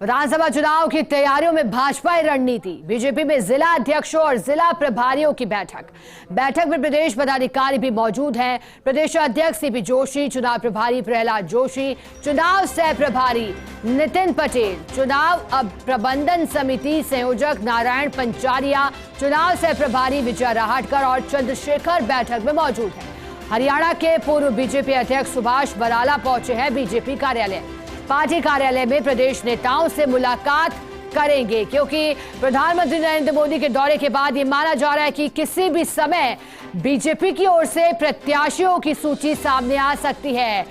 विधानसभा चुनाव की तैयारियों में भाजपा रणनीति। बीजेपी में जिला अध्यक्षों और जिला प्रभारियों की बैठक में प्रदेश पदाधिकारी भी मौजूद हैं। प्रदेश अध्यक्ष सीपी जोशी, चुनाव प्रभारी प्रहलाद जोशी, चुनाव सह प्रभारी नितिन पटेल, चुनाव प्रबंधन समिति संयोजक नारायण पंचारिया, चुनाव सह प्रभारी विजय राहटकर और चंद्रशेखर बैठक में मौजूद हैं। हरियाणा के पूर्व बीजेपी अध्यक्ष सुभाष बराला पहुंचे हैं बीजेपी कार्यालय। पार्टी कार्यालय में प्रदेश नेताओं से मुलाकात करेंगे, क्योंकि प्रधानमंत्री नरेंद्र मोदी के दौरे के बाद ये माना जा रहा है कि किसी भी समय बीजेपी की ओर से प्रत्याशियों की सूची सामने आ सकती है।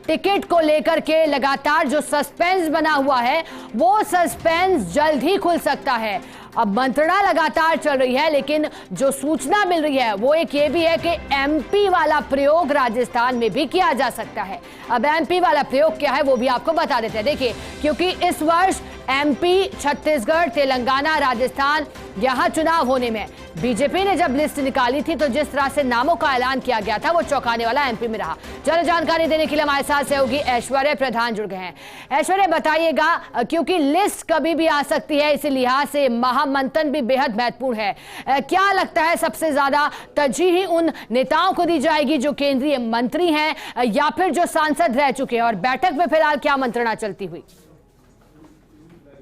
टिकट को लेकर के लगातार जो सस्पेंस बना हुआ है वो सस्पेंस जल्द ही खुल सकता है। अब मंत्रणा लगातार चल रही है, लेकिन जो सूचना मिल रही है वो एक ये भी है कि एमपी वाला प्रयोग राजस्थान में भी किया जा सकता है। अब एमपी वाला प्रयोग क्या है वो भी आपको बता देते हैं। देखिए, क्योंकि इस वर्ष एमपी, छत्तीसगढ़, तेलंगाना, राजस्थान यहां चुनाव होने में बीजेपी ने जब लिस्ट निकाली थी तो जिस तरह से नामों का ऐलान किया गया था वो चौंकाने वाला एमपी में रहा। चलो, जानकारी देने के लिए हमारे साथ सहयोगी ऐश्वर्या प्रधान जुड़ गए हैं। ऐश्वर्या, बताइएगा, क्योंकि लिस्ट कभी भी आ सकती है, इसी लिहाज से महामंथन भी बेहद महत्वपूर्ण है। क्या लगता है सबसे ज्यादा तरजीह उन नेताओं को दी जाएगी जो केंद्रीय मंत्री हैं या फिर जो सांसद रह चुके हैं, और बैठक में फिलहाल क्या मंत्रणा चलती हुई?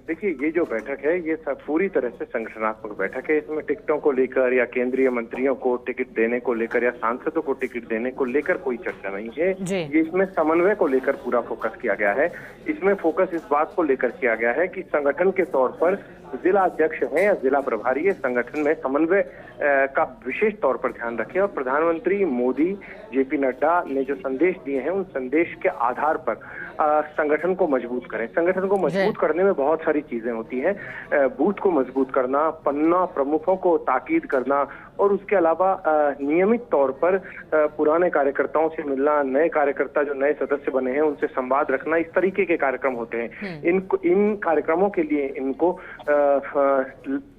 देखिए, ये जो बैठक है ये सब पूरी तरह से संगठनात्मक बैठक है। इसमें टिकटों को लेकर या केंद्रीय मंत्रियों को टिकट देने को लेकर या सांसदों को टिकट देने को लेकर कोई चर्चा नहीं है। ये इसमें समन्वय को लेकर पूरा फोकस किया गया है। इसमें फोकस इस बात को लेकर किया गया है कि संगठन के तौर पर जिला अध्यक्ष हैं या जिला प्रभारी है, संगठन में समन्वय का विशेष तौर पर ध्यान रखें और प्रधानमंत्री मोदी, जेपी नड्डा ने जो संदेश दिए हैं उन संदेश के आधार पर संगठन को मजबूत करें। संगठन को मजबूत करने में बहुत सारी चीजें होती हैं। बूथ को मजबूत करना, पन्ना प्रमुखों को ताकीद करना और उसके अलावा नियमित तौर पर पुराने कार्यकर्ताओं से मिलना, नए कार्यकर्ता जो नए सदस्य बने हैं उनसे संवाद रखना, इस तरीके के कार्यक्रम होते हैं। इन कार्यक्रमों के लिए इनको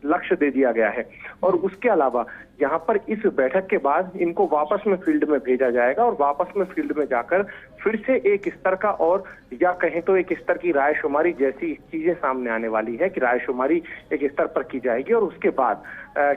लक्ष्य दे दिया गया है। और उसके अलावा यहाँ पर इस बैठक के बाद इनको वापस में फील्ड में भेजा जाएगा और वापस में फील्ड में जाकर फिर से एक स्तर का और या कहें तो एक स्तर की रायशुमारी जैसी चीजें सामने आने वाली है कि रायशुमारी एक स्तर पर की जाएगी और उसके बाद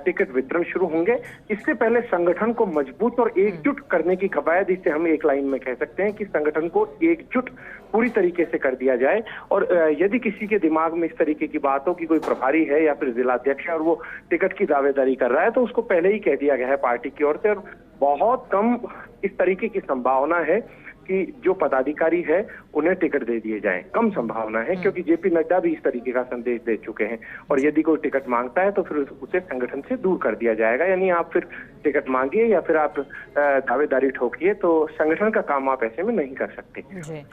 टिकट वितरण शुरू होंगे। इससे पहले संगठन को मजबूत और एकजुट करने की कवायद, इसे हम एक लाइन में कह सकते हैं कि संगठन को एकजुट पूरी तरीके से कर दिया जाए। और यदि किसी के दिमाग में इस तरीके की बात हो कि कोई प्रभारी है या फिर जिलाध्यक्ष है और वो टिकट की दावेदारी कर रहा है तो उसको पहले ही कह दिया गया है पार्टी की ओर से, और बहुत कम इस तरीके की संभावना है कि जो पदाधिकारी है उन्हें टिकट दे दिए जाएं। कम संभावना है, क्योंकि जेपी नड्डा भी इस तरीके का संदेश दे चुके हैं। और यदि कोई टिकट मांगता है तो फिर उसे संगठन से दूर कर दिया जाएगा, यानी आप फिर टिकट मांगिए या फिर आप दावेदारी ठोकिए, तो संगठन का काम आप ऐसे में नहीं कर सकते।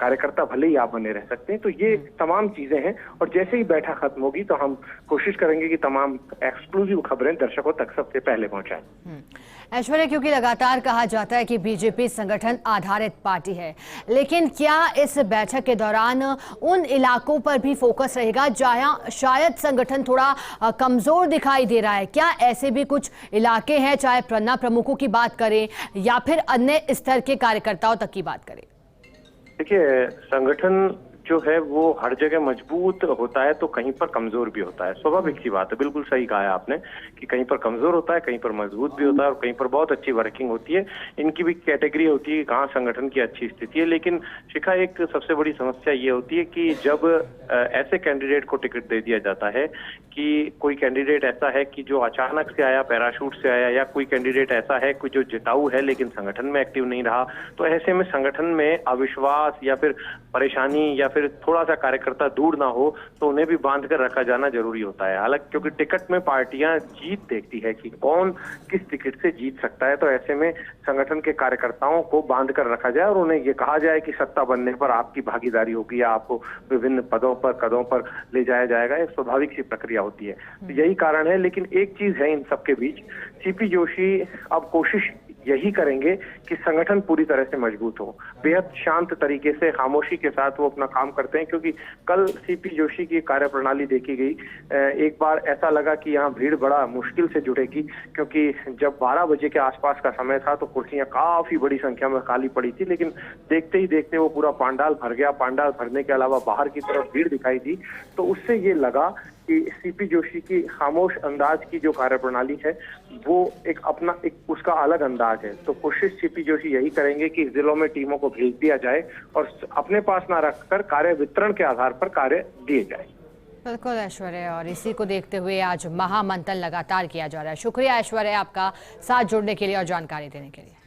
कार्यकर्ता भले ही आप बने रह सकते हैं। तो ये तमाम चीजें हैं और जैसे ही बैठक खत्म होगी तो हम कोशिश करेंगे कि तमाम एक्सक्लूसिव खबरें दर्शकों तक सबसे पहले पहुंचाएं। ऐश्वर्या, क्योंकि लगातार कहा जाता है कि बीजेपी संगठन आधारित पार्टी है, लेकिन क्या इस बैठक के दौरान उन इलाकों पर भी फोकस रहेगा जहां शायद संगठन थोड़ा कमजोर दिखाई दे रहा है? क्या ऐसे भी कुछ इलाके हैं, चाहे पन्ना प्रमुखों की बात करें या फिर अन्य स्तर के कार्यकर्ताओं तक की बात करें? देखिए, संगठन जो है वो हर जगह मजबूत होता है तो कहीं पर कमजोर भी होता है। स्वाभाविक सी बात है, बिल्कुल सही कहा है आपने कि कहीं पर कमजोर होता है, कहीं पर मजबूत भी होता है और कहीं पर बहुत अच्छी वर्किंग होती है। इनकी भी कैटेगरी होती है कहाँ संगठन की अच्छी स्थिति है। लेकिन शिखा, एक सबसे बड़ी समस्या ये होती है कि जब ऐसे कैंडिडेट को टिकट दे दिया जाता है कि कोई कैंडिडेट ऐसा है कि जो अचानक से आया, पैराशूट से आया, या कोई कैंडिडेट ऐसा है कि जो जिताऊ है लेकिन संगठन में एक्टिव नहीं रहा, तो ऐसे में संगठन में अविश्वास या फिर परेशानी या फिर थोड़ा सा कार्यकर्ता दूर ना हो तो उन्हें भी बांध कर रखा जाना जरूरी होता है। हालांकि क्योंकि टिकट में पार्टियां जीत देखती है कि कौन किस टिकट से जीत सकता है, तो ऐसे में संगठन के कार्यकर्ताओं को बांध कर रखा जाए और उन्हें ये कहा जाए कि सत्ता बनने पर आपकी भागीदारी होगी या आपको विभिन्न कदों पर ले जाया जाएगा। एक स्वाभाविक सी प्रक्रिया होती है, तो यही कारण है। लेकिन एक चीज है इन सबके बीच, सीपी जोशी अब कोशिश यही करेंगे कि संगठन पूरी तरह से मजबूत हो। बेहद शांत तरीके से खामोशी के साथ वो अपना काम करते हैं, क्योंकि कल सीपी जोशी की कार्यप्रणाली देखी गई। एक बार ऐसा लगा कि यहाँ भीड़ बड़ा मुश्किल से जुटेगी, क्योंकि जब 12 बजे के आसपास का समय था तो कुर्सियां काफी बड़ी संख्या में खाली पड़ी थी, लेकिन देखते ही देखते वो पूरा पंडाल भर गया। पंडाल भरने के अलावा बाहर की तरफ भीड़ दिखाई दी, तो उससे ये लगा कि सीपी जोशी की खामोश अंदाज की जो कार्यप्रणाली है वो एक अपना एक उसका अलग अंदाज है। तो कोशिश सीपी जोशी यही करेंगे कि जिलों में टीमों को भेज दिया जाए और अपने पास ना रखकर कार्य वितरण के आधार पर कार्य दिए जाए। बिल्कुल ऐश्वर्य, और इसी को देखते हुए आज महामंथन लगातार किया जा रहा है। शुक्रिया ऐश्वर्य आपका साथ जुड़ने के लिए और जानकारी देने के लिए।